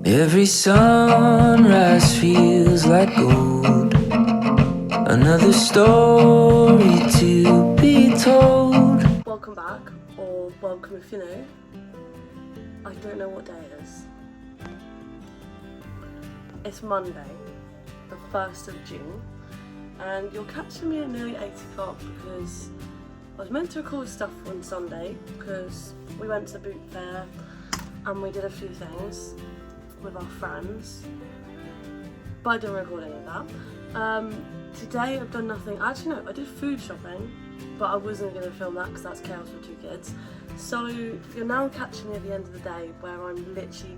Every sunrise feels like gold. Another story to be told. Welcome back, or welcome if you know. I don't know what day it is. It's Monday, the 1st of June, and you're catching me at nearly 8 o'clock because I was meant to record stuff on Sunday because we went to the boot fair and we did a few things with our friends, but I didn't record any of that. Today I've done nothing. Actually no, I did food shopping, but I wasn't going to film that because that's chaos for 2 kids. So you're now catching me at the end of the day where I'm literally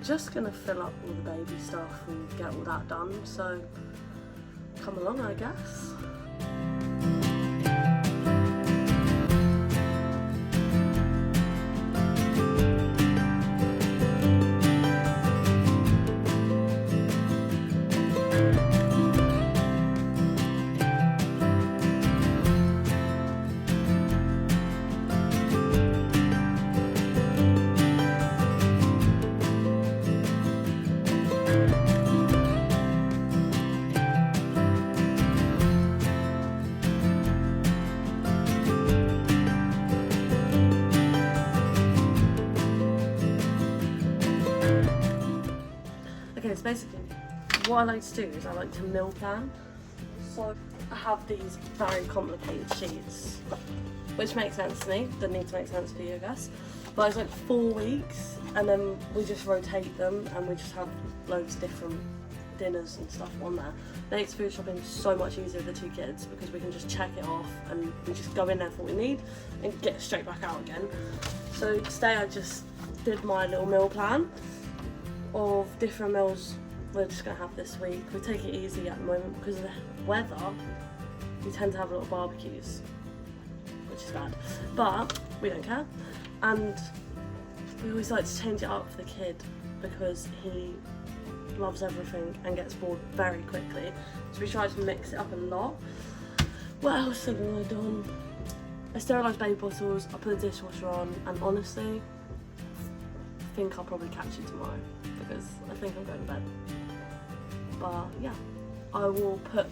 just going to fill up all the baby stuff and get all that done. So come along, I guess. Okay, so basically what I like to do is I like to meal plan. So I have these very complicated sheets, which makes sense to me, doesn't need to make sense for you, I guess. But it's like 4 weeks, and then we just rotate them and we just have loads of different dinners and stuff on there. Makes food shopping so much easier with the 2 kids because we can just check it off and we just go in there for what we need and get straight back out again. So today I just did my little meal plan of different meals we're just going to have this week. We take it easy at the moment because of the weather. We tend to have a lot of barbecues, which is bad, but we don't care. And we always like to change it up for the kid because he loves everything and gets bored very quickly. So we try to mix it up a lot. What else have I done? I sterilised baby bottles, I put the dishwasher on, and honestly, I think I'll probably catch you tomorrow because I think I'm going to bed. But yeah, I will put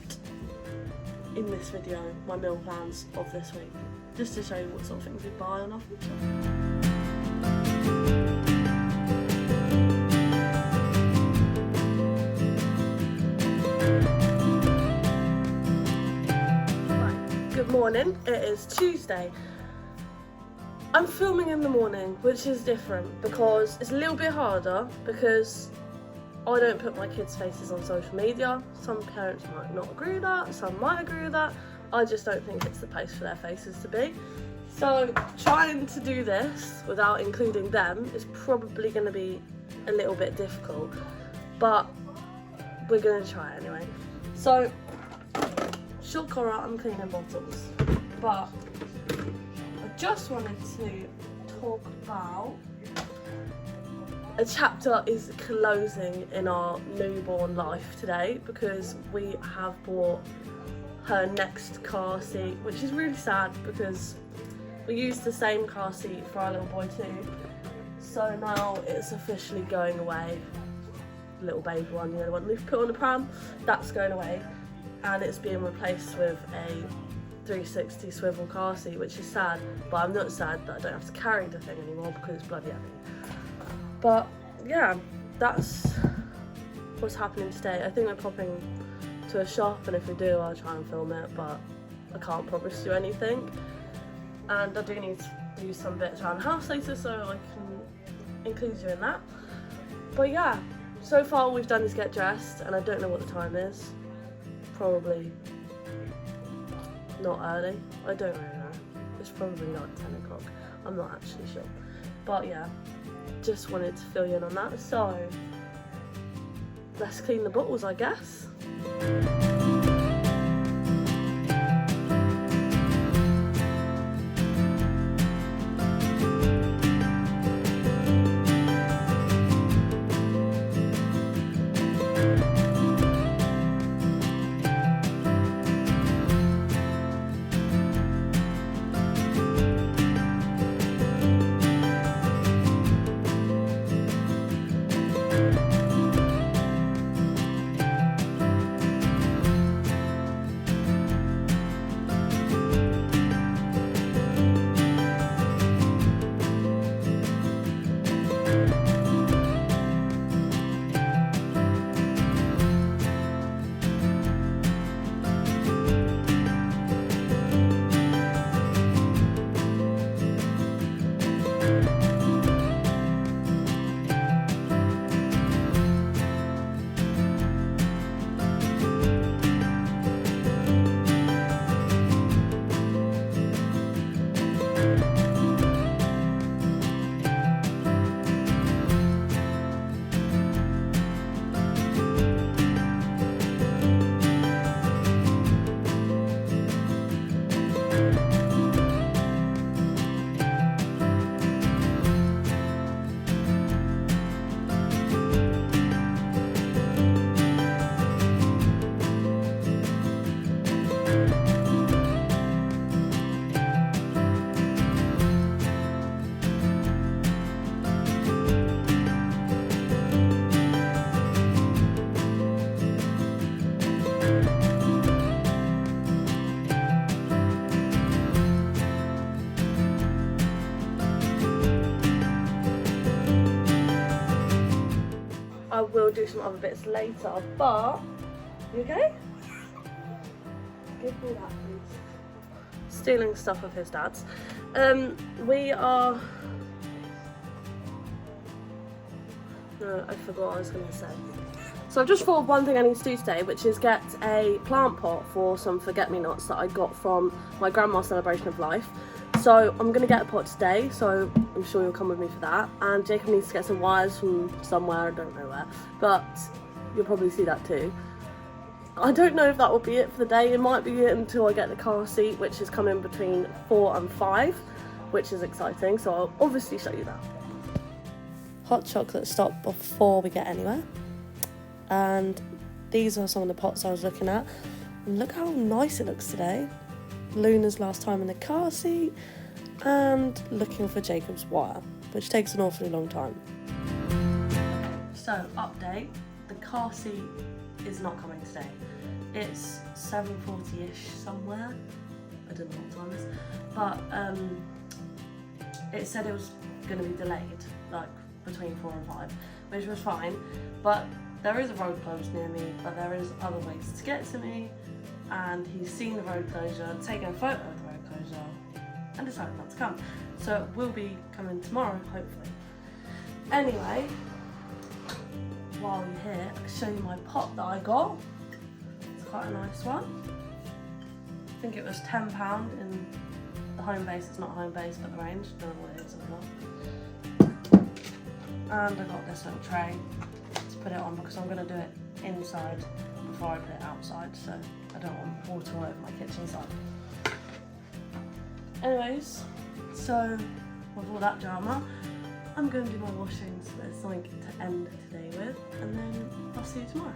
in this video my meal plans of this week just to show you what sort of things we buy on our future. Right, good morning, it is Tuesday. I'm filming in the morning, which is different because it's a little bit harder because I don't put my kids' faces on social media. Some parents might not agree with that, some might agree with that. I just don't think it's the place for their faces to be. So trying to do this without including them is probably going to be a little bit difficult, but we're going to try anyway. So, short horror, I'm cleaning bottles, but I just wanted to talk about a chapter is closing in our newborn life today because we have bought her next car seat, which is really sad because we used the same car seat for our little boy too. So now it's officially going away. Little baby one, you know, the one we've put on the pram, that's going away, and it's being replaced with a 360 swivel car seat, which is sad, but I'm not sad that I don't have to carry the thing anymore because it's bloody heavy. But yeah, that's what's happening today. I think we're popping to a shop, and if we do, I'll try and film it, but I can't promise you anything. And I do need to do some bits around the house later, so I can include you in that. But yeah, so far all we've done is get dressed, and I don't know what the time is. Probably not early. I don't really know. It's probably like 10 o'clock. I'm not actually sure. But yeah, just wanted to fill you in on that. So let's clean the bottles, I guess. we'll do some other bits later. But, you okay? Give me that, please. Stealing stuff of his dad's. We are... No, I forgot what I was going to say. So I've just thought of one thing I need to do today, which is get a plant pot for some forget-me-nots that I got from my grandma's celebration of life. So I'm going to get a pot today, so I'm sure you'll come with me for that. And Jacob needs to get some wires from somewhere, I don't know where, but you'll probably see that too. I don't know if that will be it for the day. It might be it until I get the car seat, which is coming between 4 and 5, which is exciting, so I'll obviously show you that. Hot chocolate stop before we get anywhere. And these are some of the pots I was looking at. And look how nice it looks today. Luna's last time in the car seat, and looking for Jacob's wire, which takes an awfully long time. So, update, the car seat is not coming today. It's 7:40ish somewhere, I don't know what time it is, but it said it was going to be delayed, like between 4 and 5, which was fine, but there is a road closed near me, but there is other ways to get to me, and he's seen the road closure, taken a photo of the road closure, and decided not to come. So it will be coming tomorrow, hopefully. Anyway, while you're here, I'll show you my pot that I got. It's quite a nice one. I think it was £10 in the home base. It's not home base, but the range. I don't know what it is anymore. And I got this little tray to put it on because I'm going to do it inside before I put it outside, so I don't want water all over my kitchen side. Anyways, so with all that drama, I'm going to do my washing so there's something to end today with, and then I'll see you tomorrow.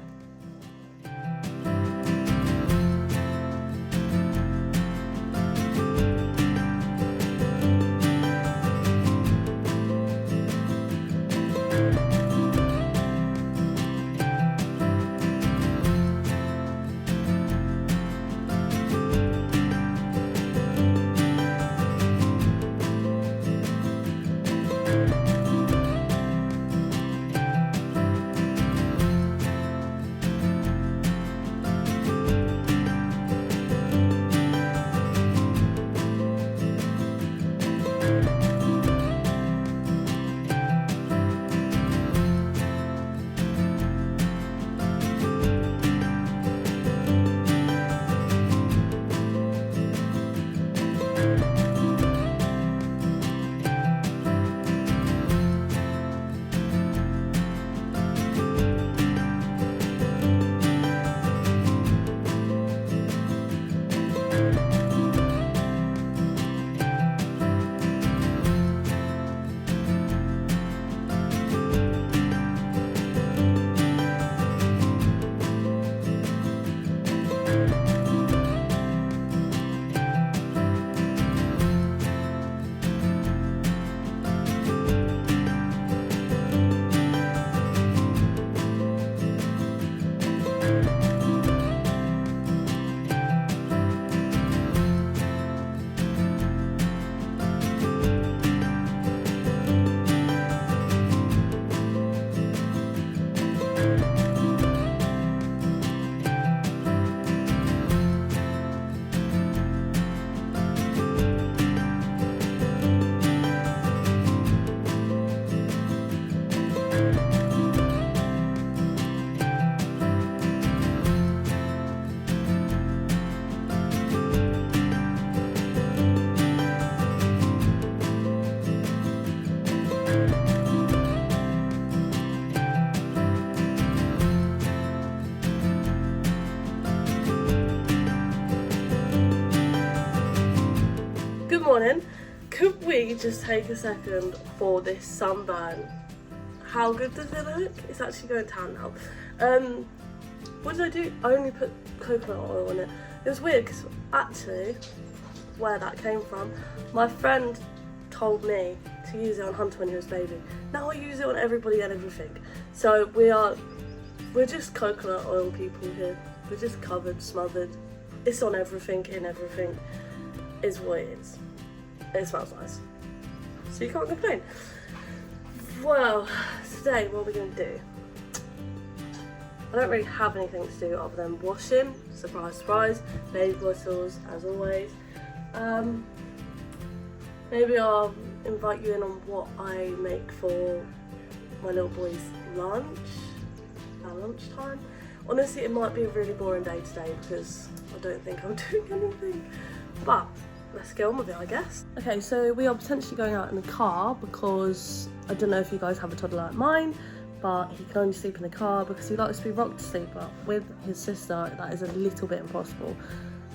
Morning. Could we just take a second for this sunburn? How good does it look? It's actually going down now. What did I do? I only put coconut oil on it. It was weird because actually, where that came from, my friend told me to use it on Hunter when he was a baby. Now I use it on everybody and everything. So we're just coconut oil people here. We're just covered, smothered. It's on everything, in everything, is what it is. It smells nice, so you can't complain. Well, today what are we going to do? I don't really have anything to do other than washing, surprise surprise, baby bottles as always. Maybe I'll invite you in on what I make for my little boy's lunch, at lunchtime. Honestly, it might be a really boring day today because I don't think I'm doing anything, but let's get on with it, I guess. Okay, so we are potentially going out in the car because I don't know if you guys have a toddler like mine, but he can only sleep in the car because he likes to be rocked to sleep, but with his sister, that is a little bit impossible.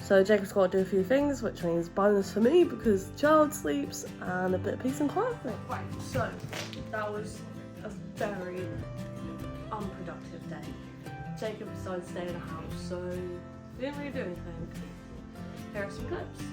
So Jacob's got to do a few things, which means bonus for me because the child sleeps and a bit of peace and quiet for me. Right, so that was a very unproductive day. Jacob decided to stay in the house, so we didn't really do anything. Here are some clips.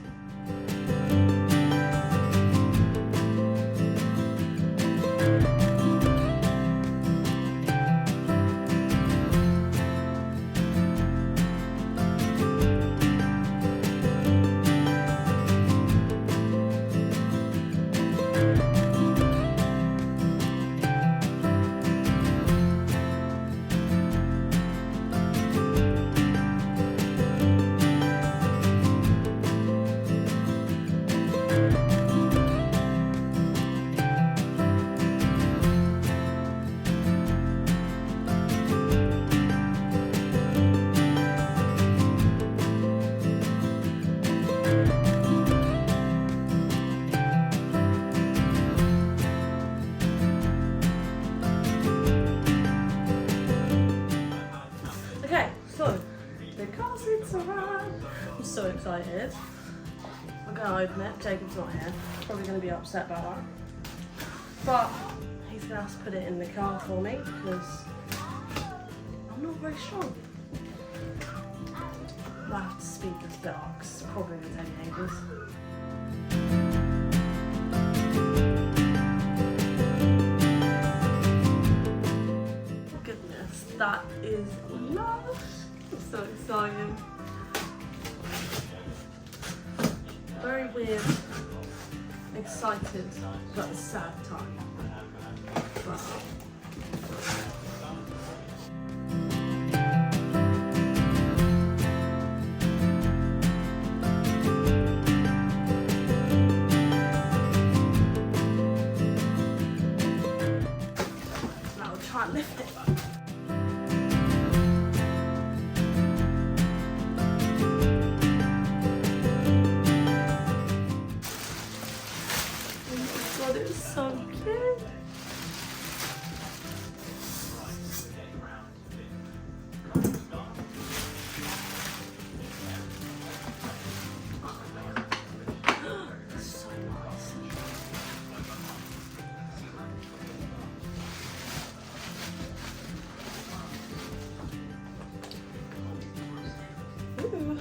I'm so excited. I'm going to open it. Jacob's not here. Probably going to be upset about that. But he's going to have to put it in the car for me because I'm not very strong. I have to speed this bit up because it's probably going to take ages. Goodness, that is lush. I'm so excited. Very weird, excited, but sad time. But now I'll try and lift it. It's so cute. So nice. Ooh.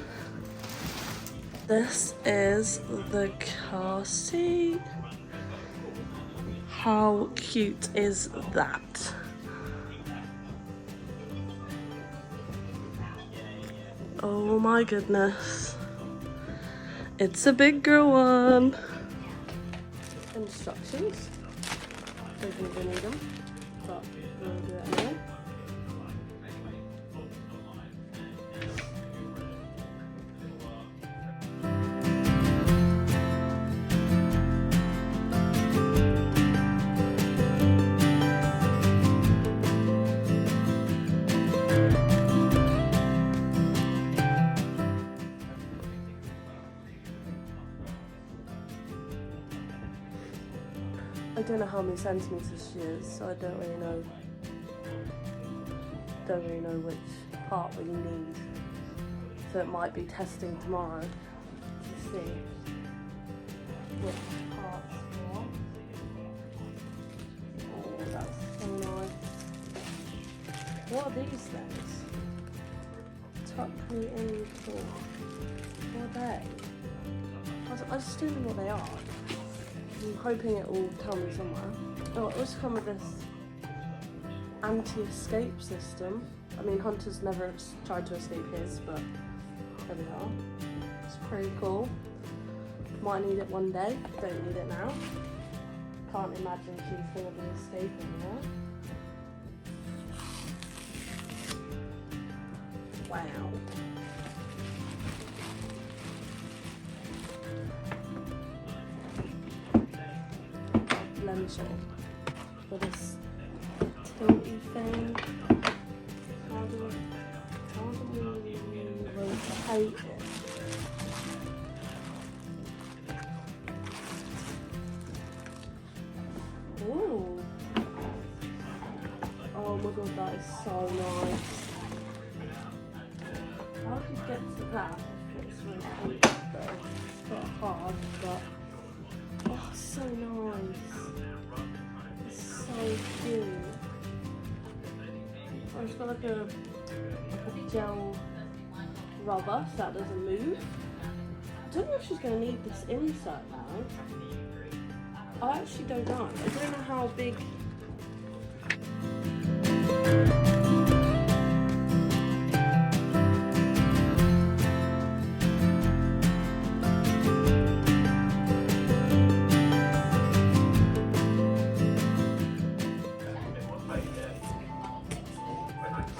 This is the car seat. How cute is that? Oh my goodness. It's a big girl one. Instructions. Don't think we need them, but we'll do it anyway. I don't know how many centimetres she is, so I don't really know which part we need. So it might be testing tomorrow to see which parts we want. Oh, that's so nice. What are these things? Tuck me in for. What are they? I just don't know what they are. I'm hoping it will tell me somewhere. Oh, it also comes with this anti-escape system. I mean, Hunter's never tried to escape his, but there we are. It's pretty cool. Might need it one day, don't need it now. Can't imagine she's going to be escaping there. Wow. Let me show you. For this tilty thing, how do we rotate it? Ooh. Oh my god, that is so nice. How did you get to that? It's rotated though. It's quite hard, but oh, so nice. It's so cute. Oh, it's got like a gel rubber so that doesn't move. I don't know if she's going to need this insert now. I actually don't know. I don't know how big.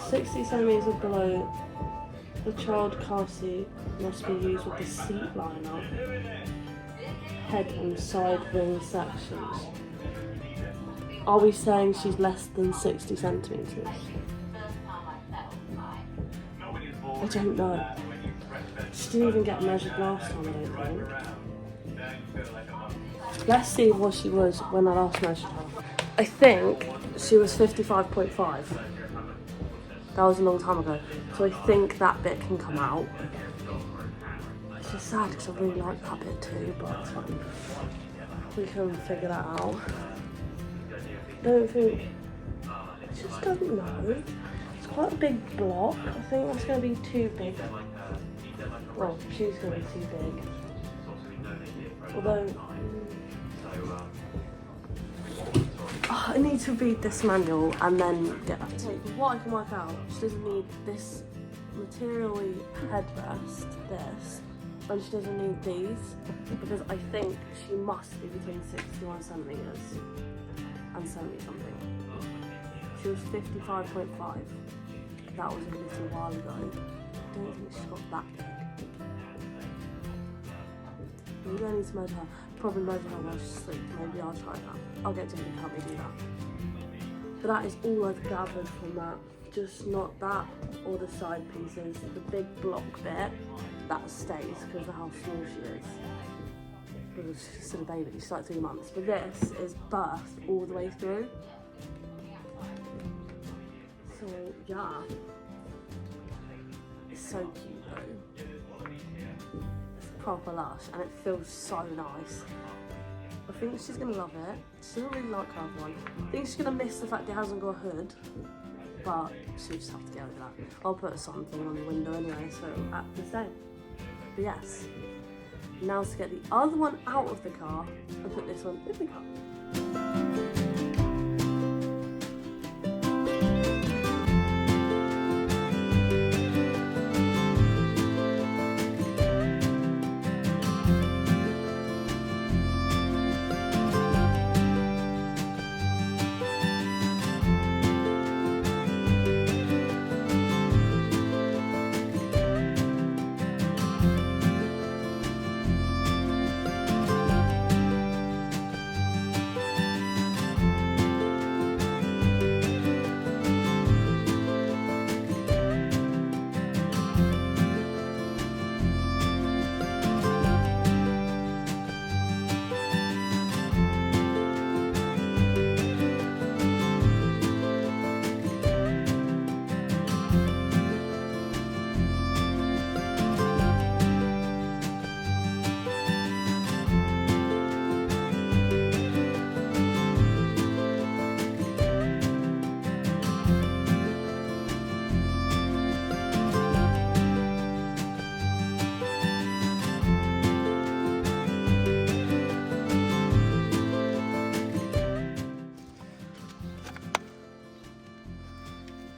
60 centimetres below, the child car seat must be used with the seat liner, head and side wing sections. Are we saying she's less than 60 centimetres? I don't know. She didn't even get measured last time, I don't think. Let's see what she was when I last measured her. I think she was 55.5. That was a long time ago. So I think that bit can come out. It's just sad because I really like that bit too, but it's fine. We can figure that out. Don't think, I just don't know. It's quite a big block. I think that's going to be too big. Well, she's going to be too big. Although, I need to read this manual and then get back to it. What I can work out, she doesn't need this material-y headrest, this, and she doesn't need these, because I think she must be between 61 centimetres and 70 something. She was 55.5. That was a little while ago. I don't think she's got that big. We don't need to measure her. Probably measure her while she's asleep. Maybe I'll try that. I'll get Jamie to help me do that. But that is all I've gathered from that. Just not that or the side pieces. The big block bit, that stays because of how small she is. Because she's still a baby, she's like 3 months. But this is birthed all the way through. So yeah. It's so cute though. Proper lush and it feels so nice. I think she's gonna love it. She doesn't really like her other one. I think she's gonna miss the fact it hasn't got a hood, but she'll just have to get over that. I'll put something on the window anyway, so it'll act the same. But yes, now to get the other one out of the car and put this one in the car.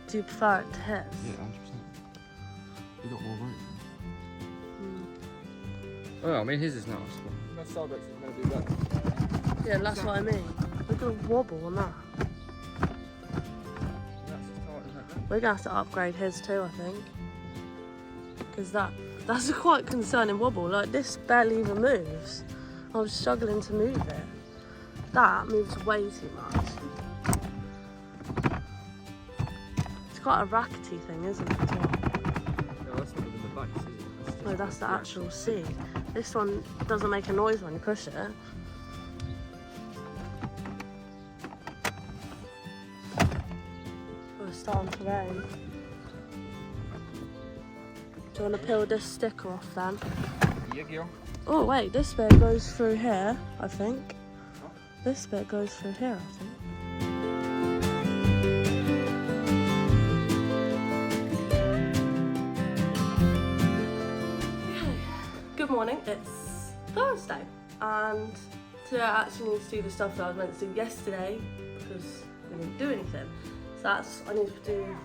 Do you prefer it to his? Yeah, 100%. You got more room. Well, I mean, his is nice. That Starbucks is going to do that. Yeah, that's what I mean. Look at the wobble on that. That's as tight as that. We're going to have to upgrade his too, I think. because that's a quite concerning wobble. Like, this barely even moves. I was struggling to move it. That moves way too much. It's quite a rackety thing, isn't it, as well? No, that's not even the base, is it? No, that's the actual seat. This one doesn't make a noise when you push it. Oh, it's starting to rain. Do you want to peel this sticker off then? Yeah, girl. Oh wait, this bit goes through here, I think. This bit goes through here, I think. Good morning, it's Thursday, and today I actually need to do the stuff that I was meant to do yesterday because we didn't do anything. So that's, I need to do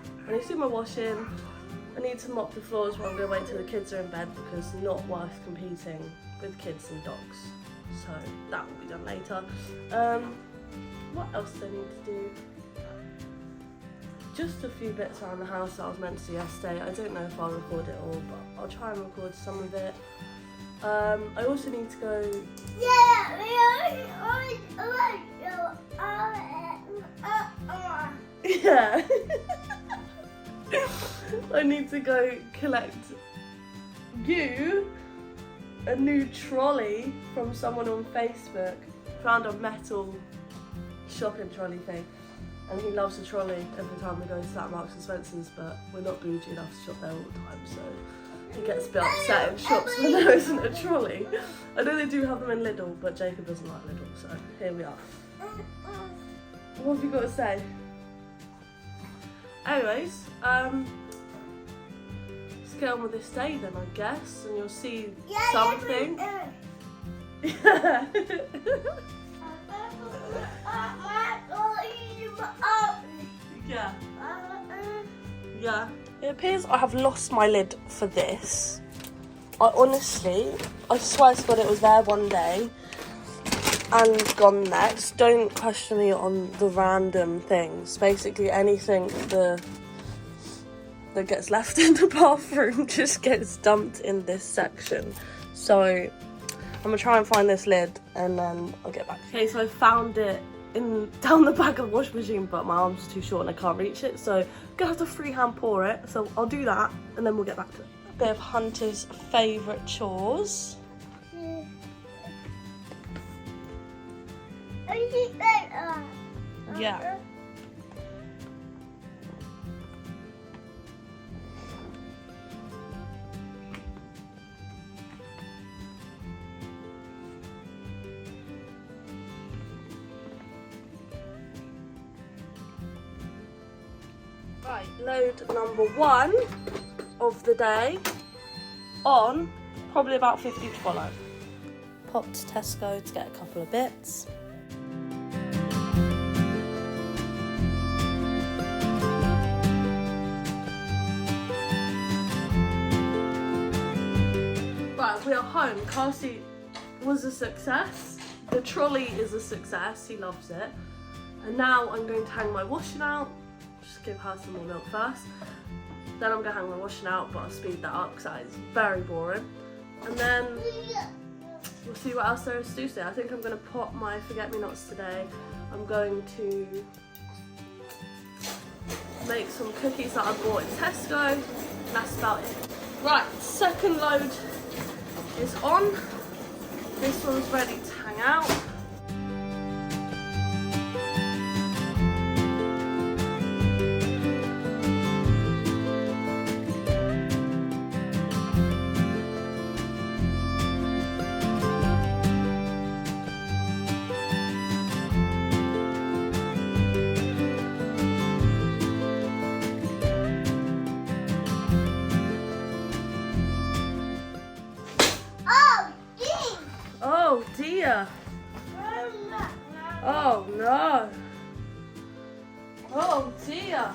my washing. I need to mop the floors, but I'm going to wait till the kids are in bed because not worth competing with kids and dogs. So that will be done later. What else do I need to do? Just a few bits around the house that I was meant to do yesterday. I don't know if I'll record it all, but I'll try and record some of it. I also need to go... Yeah. I need to go collect you a new trolley from someone on Facebook. Found a metal shopping trolley thing, and he loves a trolley every time we go to that Marks and Spencer's, but we're not bougie enough to shop there all the time, so he gets a bit upset in shops when there isn't a trolley. I know they do have them in Lidl, but Jacob doesn't like Lidl, so here we are. What have you got to say? Anyways, let's get on with this day then, I guess, and you'll see something. Yeah. Yeah. Yeah. It appears I have lost my lid for this. I swear to God it was there one day and gone next. Don't question me on the random things. Basically anything that gets left in the bathroom just gets dumped in this section. So I'm gonna try and find this lid and then I'll get back. Okay, so I found it down the back of the washing machine, but my arm's too short and I can't reach it, so I'm gonna have to freehand pour it. So I'll do that and then we'll get back to it. A bit of Hunter's favourite chores. Yeah. Right, load number 1 of the day on, probably about 50 to follow. Popped to Tesco to get a couple of bits. Right, we are home. Car seat was a success. The trolley is a success, he loves it. And now I'm going to hang my washing out. Just give her some more milk first. Then I'm going to hang my washing out, but I'll speed that up because that is very boring. And then we'll see what else there is to do today. I think I'm going to pop my forget-me-nots today. I'm going to make some cookies that I bought in Tesco. And that's about it. Right, second load is on. This one's ready to hang out. Oh dear. Oh no. Oh dear.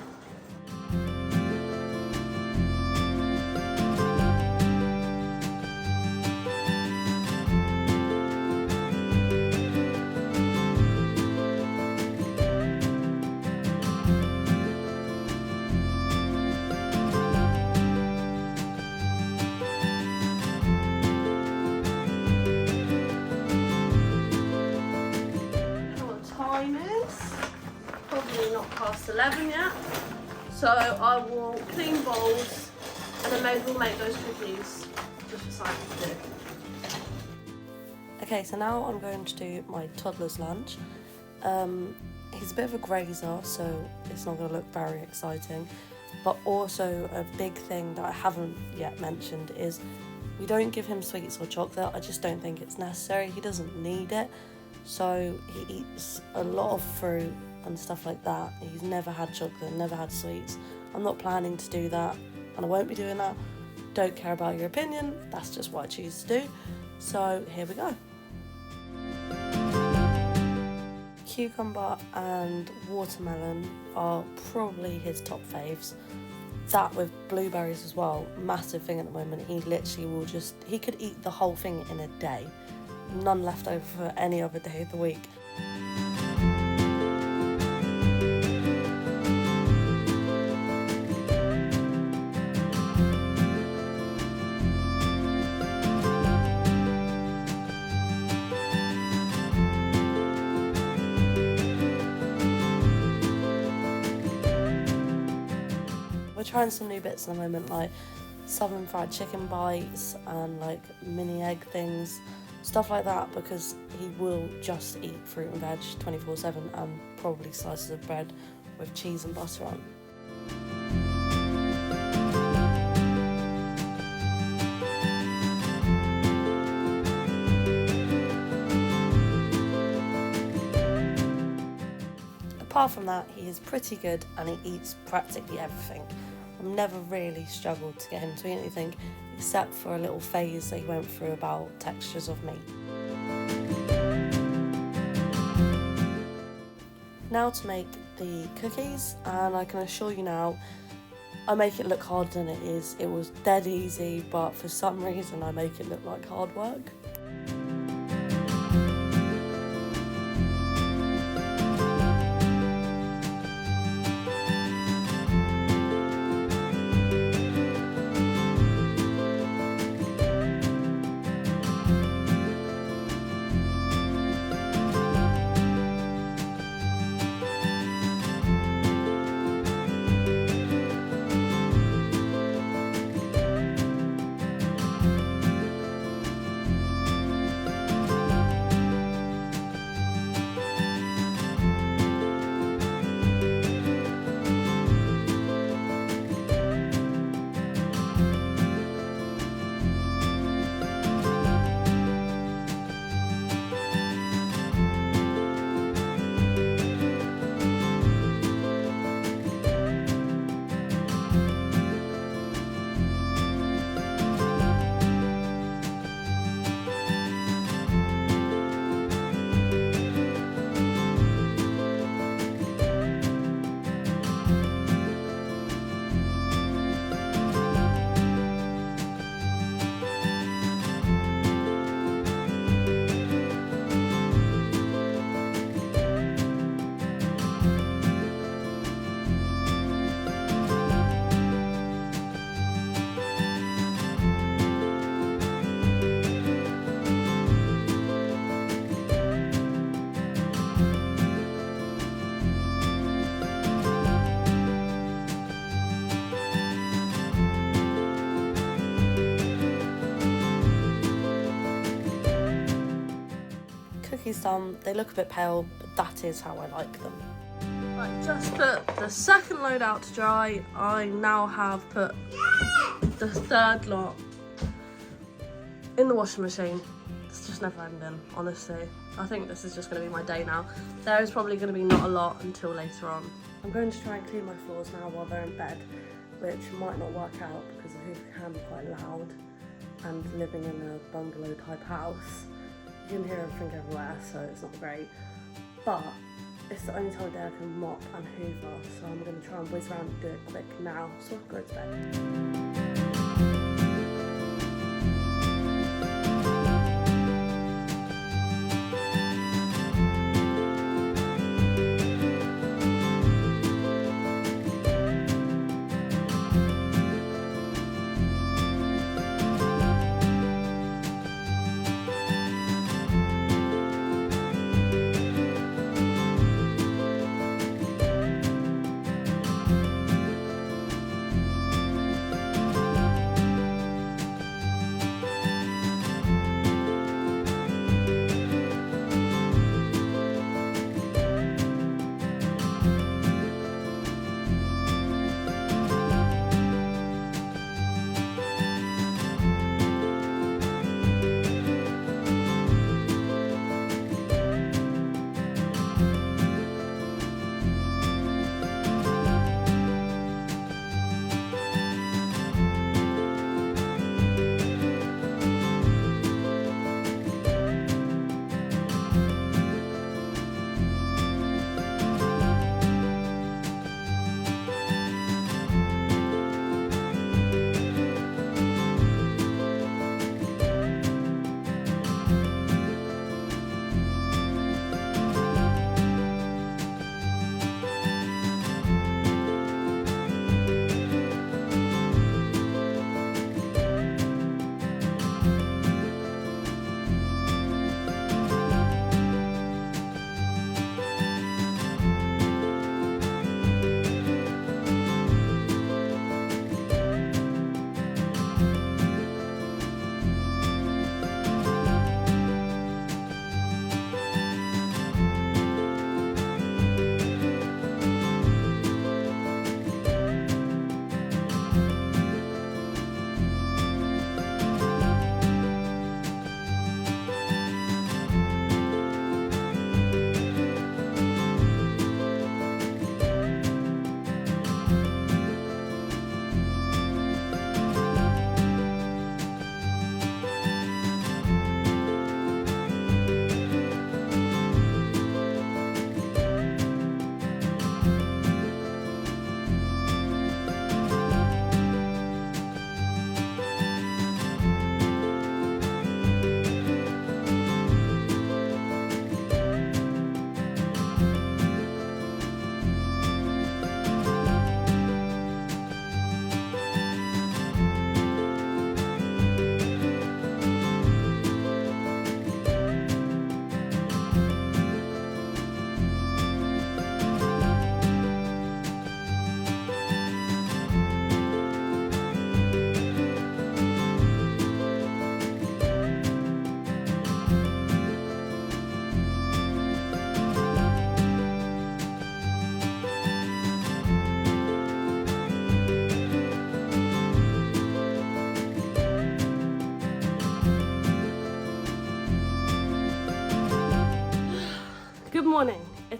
11 yet. So I will clean bowls and then maybe we'll make those cookies just for Simon to do. Okay, so now I'm going to do my toddler's lunch. He's a bit of a grazer, so it's not going to look very exciting. But also a big thing that I haven't yet mentioned is we don't give him sweets or chocolate. I just don't think it's necessary. He doesn't need it. So he eats a lot of fruit and stuff like that. He's never had chocolate, never had sweets. I'm not planning to do that, and I won't be doing that. Don't care about your opinion. That's just what I choose to do. So here we go. Cucumber and watermelon are probably his top faves. That with blueberries as well, massive thing at the moment. He literally will he could eat the whole thing in a day. None left over for any other day of the week. We're trying some new bits at the moment, like southern fried chicken bites and like mini egg things, stuff like that, because he will just eat fruit and veg 24/7 and probably slices of bread with cheese and butter on. Apart from that, he is pretty good and he eats practically everything. I've never really struggled to get him to eat anything, except for a little phase that he went through about textures of meat. Now to make the cookies, and I can assure you now, I make it look harder than it is. It was dead easy, but for some reason I make it look like hard work. Cookies done, they look a bit pale, but that is how I like them. Right, just put the second load out to dry. I now have put the third lot in the washing machine. It's just never ending, honestly. I think this is just going to be my day now. There is probably going to be not a lot until later on. I'm going to try and clean my floors now while they're in bed, which might not work out because the hoover can be quite loud, and living in a bungalow type house, you can hear everything everywhere, so it's not great. But it's the only time of day I can mop and hoover, so I'm going to try and whiz around and do it quick now so I can go to bed.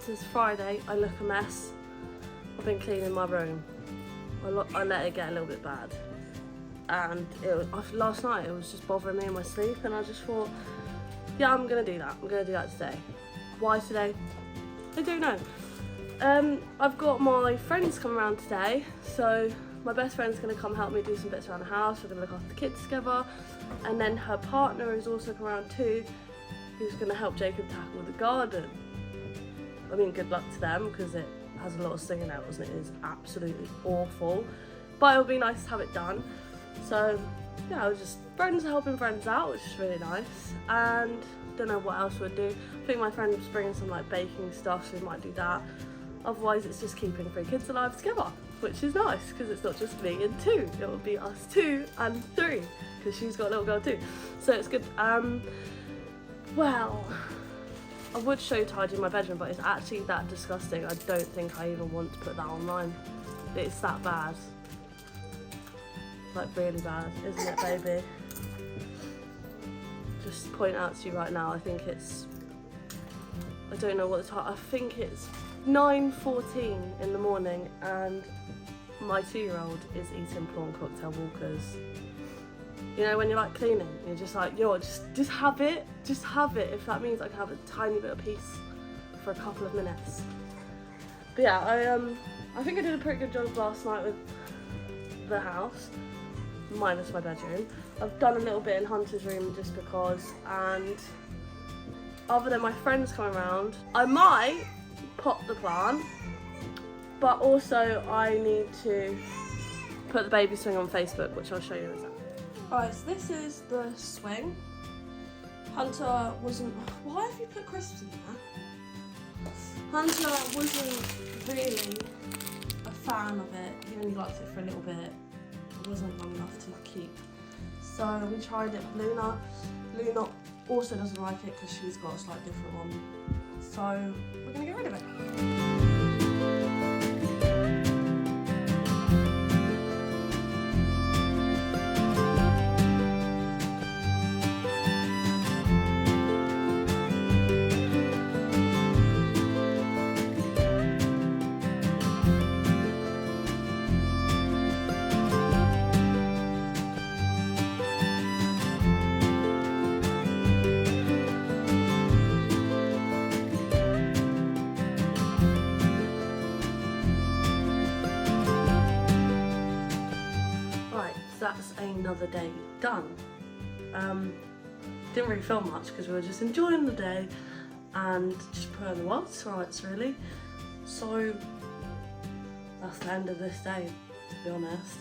this is Friday. I look a mess. I've been cleaning my room. I let it get a little bit bad. And last night it was just bothering me in my sleep, and I just thought, yeah, I'm gonna do that. I'm gonna do that today. Why today? I don't know. I've got my friends coming around today, so my best friend's gonna come help me do some bits around the house. We're gonna look after the kids together, and then her partner is also coming around too, who's gonna help Jacob tackle the garden. I mean, good luck to them because it has a lot of stinging nettles and it is absolutely awful. But it'll be nice to have it done. So yeah, I was just friends helping friends out, which is really nice. And don't know what else we'd do. I think my friend was bringing some like baking stuff, so we might do that. Otherwise, it's just keeping 3 kids alive together, which is nice because it's not just me and 2. It will be us 2 and 3 because she's got a little girl too. So it's good. Well, I would show tidying my bedroom, but it's actually that disgusting. I don't think I even want to put that online. It's that bad. Like really bad, isn't it, baby? Just point out to you right now, I think it's, I don't know what the time, I think it's 9:14 in the morning and my 2-year-old is eating prawn cocktail walkers. You know, when you're like cleaning, you're just like, yo, just have it, if that means I can have a tiny bit of peace for a couple of minutes. But yeah, I think I did a pretty good job last night with the house, minus my bedroom. I've done a little bit in Hunter's room just because, and other than my friends coming around, I might pot the plant, but also I need to put the baby swing on Facebook, which I'll show you in a second. Alright, so this is the swing. Hunter wasn't, why have you put crisps in there? Hunter wasn't really a fan of it. He only liked it for a little bit. It wasn't long enough to keep. So we tried it with Luna. Luna also doesn't like it because she's got a slightly different one. So we're gonna get rid of it. That's another day done. Didn't really film much because we were just enjoying the day and just putting the world to rights really. So that's the end of this day, to be honest.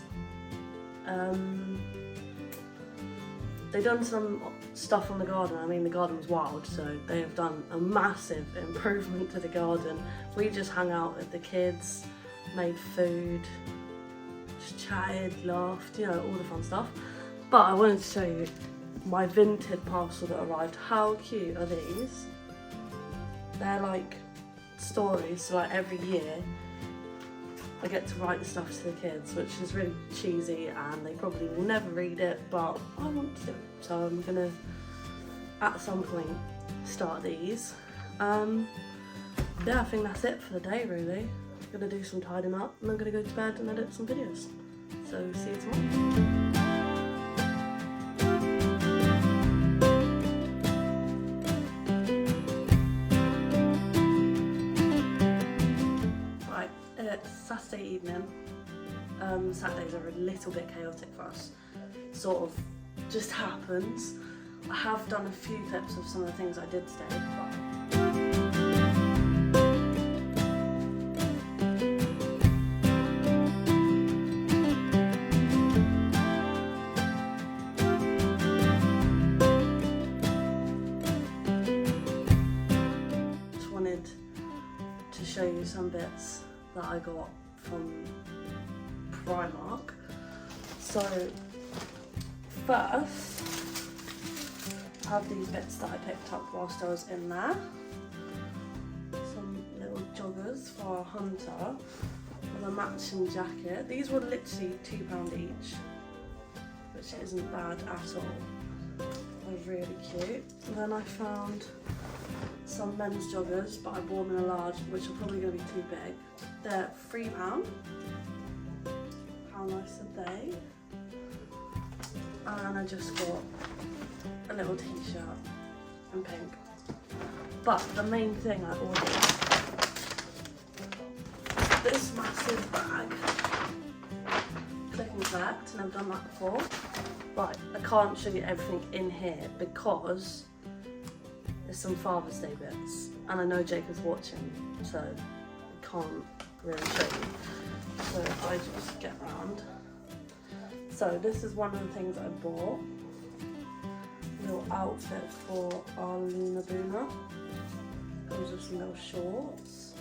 They've done some stuff on the garden. I mean, the garden was wild, so they have done a massive improvement to the garden. We just hung out with the kids, made food, chatted, laughed, you know, all the fun stuff. But I wanted to show you my vintage parcel that arrived. How cute are these? They're like stories, so like every year I get to write stuff to the kids, which is really cheesy and they probably will never read it, but I want to. So I'm gonna, at some point, start these. Yeah, I think that's it for the day really. I'm gonna do some tidying up and I'm gonna go to bed and edit some videos. So see you tomorrow. Right, it's Saturday evening. Saturdays are a little bit chaotic for us. Sort of just happens. I have done a few clips of some of the things I did today. To show you some bits that I got from Primark. So first I have these bits that I picked up whilst I was in there. Some little joggers for Hunter with a matching jacket. These were literally £2 each, which isn't bad at all. They're really cute. And then I found some men's joggers, but I bought them in a large, which are probably going to be too big. They're £3. How nice are they? And I just got a little t-shirt in pink. But the main thing I ordered, this massive bag. Click and collect, and I've done that before. Right, I can't show you everything in here because there's some Father's Day bits, and I know Jacob's watching, so I can't really show you. So if I just get round. So this is one of the things I bought. Little outfit for our Luna Boona. Those are some little shorts.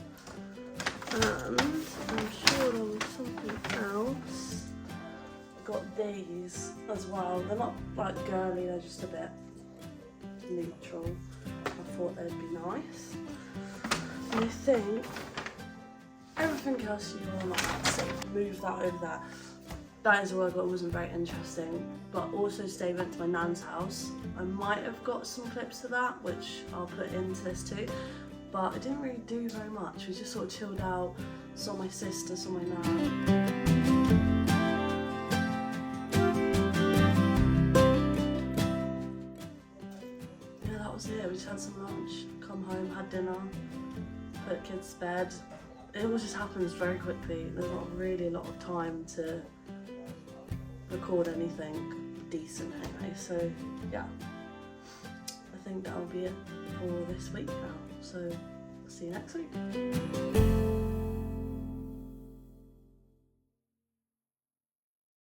And I'm sure there was something else. I got these as well. They're not like girly, they're just a bit neutral. I thought they'd be nice. And I think everything else you will not have, so move that over there. That is a word that wasn't very interesting, but also Stay went to my nan's house. I might have got some clips of that, which I'll put into this too, but I didn't really do very much. We just sort of chilled out, saw my sister, saw my nan. Yeah, that was it. We just had some lunch, come home, had dinner, put kids to bed. It all just happens very quickly. There's not really a lot of time to record anything decent anyway, so yeah, I think that'll be it for this week now, so see you next week.